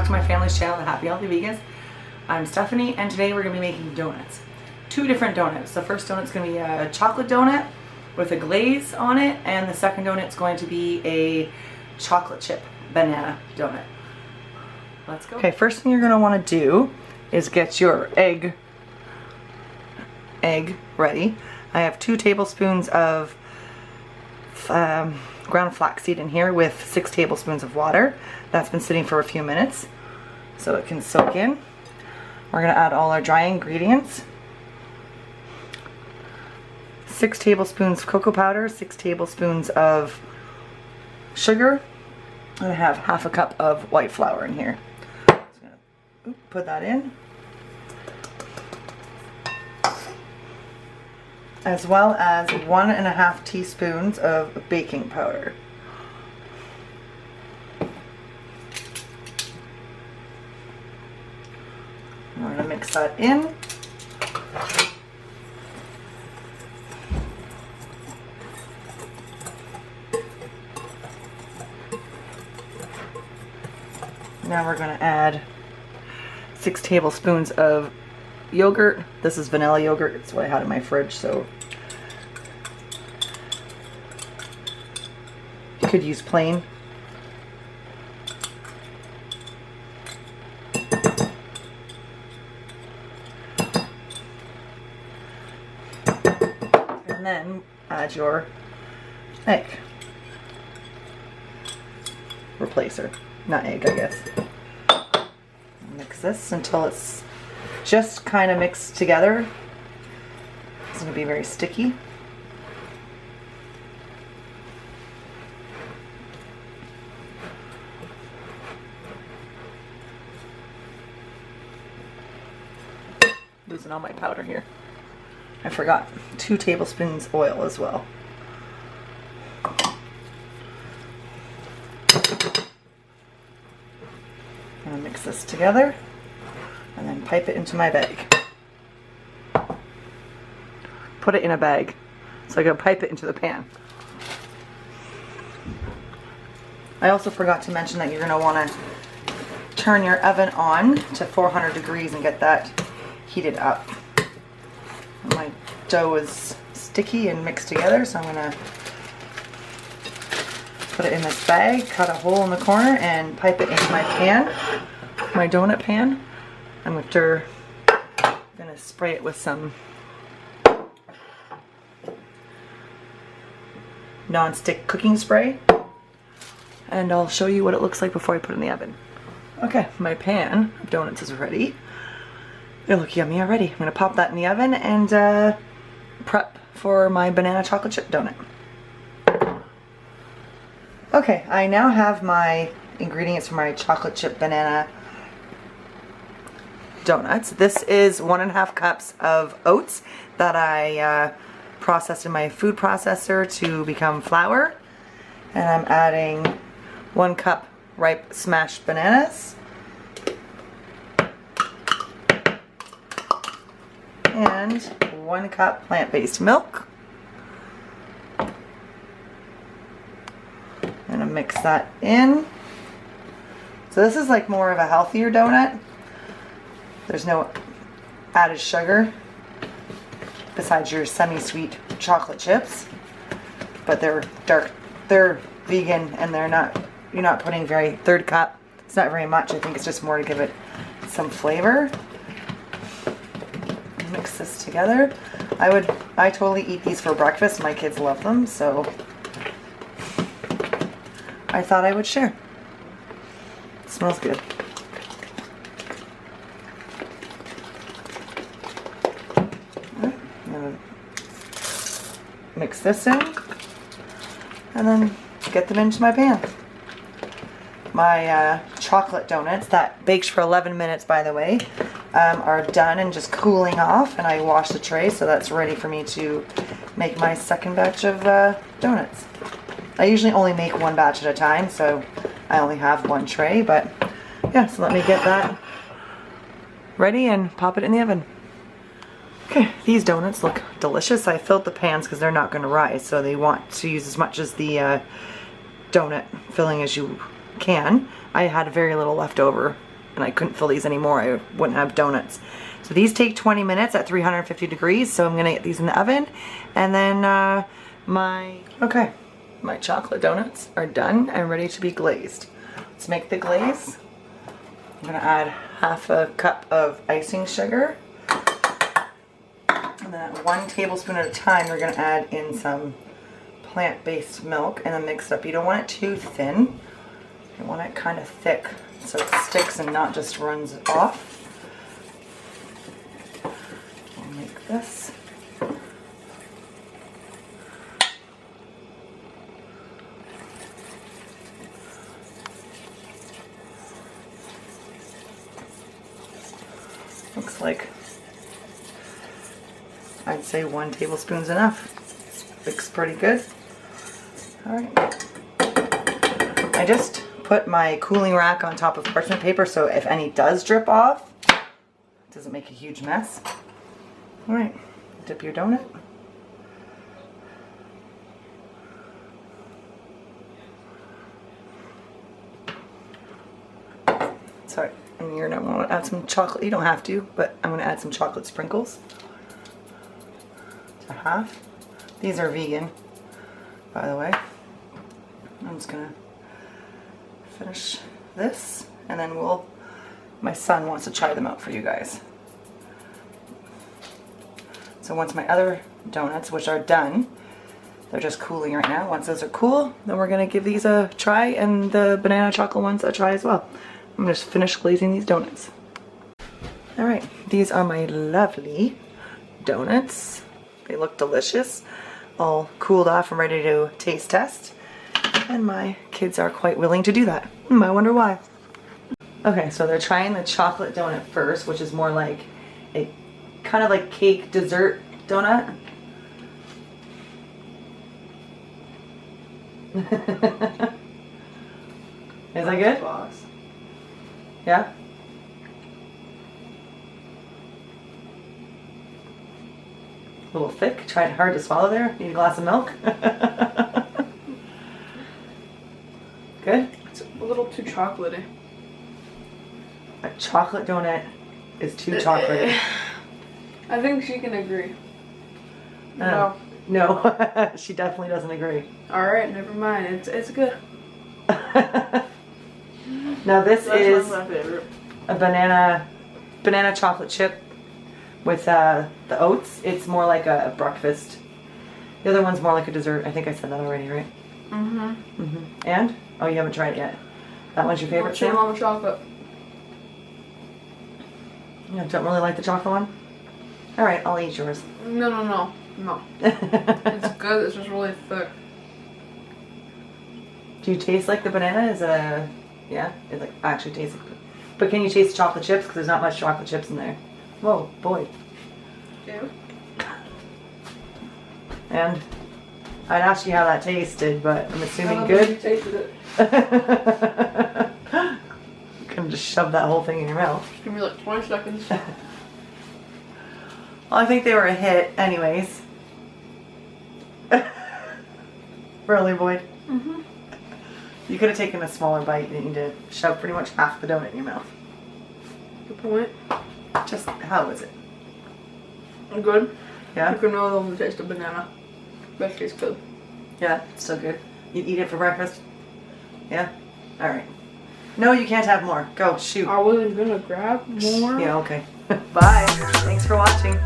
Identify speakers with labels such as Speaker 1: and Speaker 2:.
Speaker 1: back to my family's channel, the Happy Healthy Vegans. I'm Stephanie, and today we're going to be making donuts. Two different donuts. The first donut's going to be a chocolate donut with a glaze on it, and the second donut's going to be a chocolate chip banana donut. Let's go. Okay, first thing you're going to want to do is get your egg ready. I have 2 tablespoons of ground flaxseed in here with 6 tablespoons of water. That's been sitting for a few minutes so it can soak in. We're going to add all our dry ingredients. 6 tablespoons of cocoa powder, 6 tablespoons of sugar, and I have half a cup of white flour in here. So I'm going to put that in, as well as 1.5 teaspoons of baking powder. We're going to mix that in. Now we're going to add 6 tablespoons of yogurt. This is vanilla yogurt. It's what I had in my fridge, so you could use plain. And then add your egg replacer. Not egg, I guess. Mix this until it's just kind of mixed together. It's going to be very sticky. Losing all my powder here. I forgot 2 tablespoons oil as well. I'm going to mix this together and then pipe it into my bag. Put it in a bag. So I'm going to pipe it into the pan. I also forgot to mention that you're going to want to turn your oven on to 400 degrees and get that heated up. My dough is sticky and mixed together, so I'm going to put it in this bag, cut a hole in the corner, and pipe it into my pan, my donut pan. I'm going to spray it with some non-stick cooking spray, and I'll show you what it looks like before I put it in the oven. Okay, my pan of donuts is ready. They look yummy already. I'm going to pop that in the oven and prep for my banana chocolate chip donut. Okay, I now have my ingredients for my chocolate chip banana donuts. This is 1.5 cups of oats that I processed in my food processor to become flour. And I'm adding 1 cup ripe smashed bananas. And 1 cup plant-based milk. I'm going to mix that in. So this is like more of a healthier donut. There's no added sugar besides your semi-sweet chocolate chips, but they're dark, they're vegan, and you're not putting very, 1/3 cup. It's not very much. I think it's just more to give it some flavor. Mix this together. I totally eat these for breakfast. My kids love them, so I thought I would share. It smells good. I'm gonna mix this in and then get them into my pan. My chocolate donuts, that baked for 11 minutes by the way, are done and just cooling off, and I washed the tray, so that's ready for me to make my second batch of donuts. I usually only make 1 batch at a time, so I only have 1 tray, but yeah, so let me get that ready and pop it in the oven. Okay, these donuts look delicious. I filled the pans because they're not going to rise, so they want to use as much as the donut filling as you can. I had very little left over and I couldn't fill these anymore. I wouldn't have donuts. So these take 20 minutes at 350 degrees. So I'm gonna get these in the oven, and then my chocolate donuts are done and ready to be glazed. Let's make the glaze. I'm gonna add half a cup of icing sugar. And then 1 tablespoon at a time, we're gonna add in some plant-based milk and then mix it up. You don't want it too thin. You want it kind of thick so it sticks and not just runs off. I'll make this. Looks like I'd say 1 tablespoon's enough. Looks pretty good. All right. I just put my cooling rack on top of parchment paper so if any does drip off, it doesn't make a huge mess. All right, dip your donut. Sorry, and you're gonna want to add some chocolate. You don't have to, but I'm gonna add some chocolate sprinkles to half. These are vegan, by the way. I'm just gonna finish this, and then my son wants to try them out for you guys. So once my other donuts, which are done, they're just cooling right now. Once those are cool, then we're gonna give these a try, and the banana chocolate ones a try as well. I'm gonna just finish glazing these donuts. All right, these are my lovely donuts. They look delicious, all cooled off and ready to taste test. And my kids are quite willing to do that. I wonder why. Okay, so they're trying the chocolate donut first, which is more like a kind of like cake dessert donut. Is that good? Yeah? A little thick, trying hard to swallow there. Need a glass of milk. Good?
Speaker 2: It's a little too chocolatey.
Speaker 1: A chocolate donut is too chocolatey.
Speaker 2: I think she can agree.
Speaker 1: No. No, she definitely doesn't agree.
Speaker 2: Alright, never mind. It's good.
Speaker 1: Now this is
Speaker 2: my favorite.
Speaker 1: a banana chocolate chip with the oats. It's more like a breakfast. The other one's more like a dessert. I think I said that already, right? Mm-hmm. And? Oh, you haven't tried it yet. That one's your favorite, Sam?
Speaker 2: Almond chocolate.
Speaker 1: You don't really like the chocolate one? Alright, I'll eat yours.
Speaker 2: No. It's good, it's just really thick.
Speaker 1: Do you taste like the banana? Is it a... Yeah? It like actually tastes like... But can you taste the chocolate chips? Because there's not much chocolate chips in there. Whoa, boy.
Speaker 2: Ew.
Speaker 1: And I'd ask you how that tasted, but I'm assuming
Speaker 2: I
Speaker 1: good.
Speaker 2: You tasted it.
Speaker 1: You can just shove that whole thing in your mouth.
Speaker 2: Give me like 20 seconds.
Speaker 1: Well, I think they were a hit anyways. Really, Boyd?
Speaker 2: Mm-hmm.
Speaker 1: You could have taken a smaller bite. You didn't need to shove pretty much half the donut in your mouth.
Speaker 2: Good point.
Speaker 1: Just, how is it?
Speaker 2: Good.
Speaker 1: Yeah?
Speaker 2: You can no longer taste the banana. But it tastes good.
Speaker 1: Yeah, it's still good. You'd eat it for breakfast? Yeah? Alright. No, you can't have more. Go, shoot.
Speaker 2: I wasn't gonna grab more.
Speaker 1: Yeah, okay. Bye. Thanks for watching.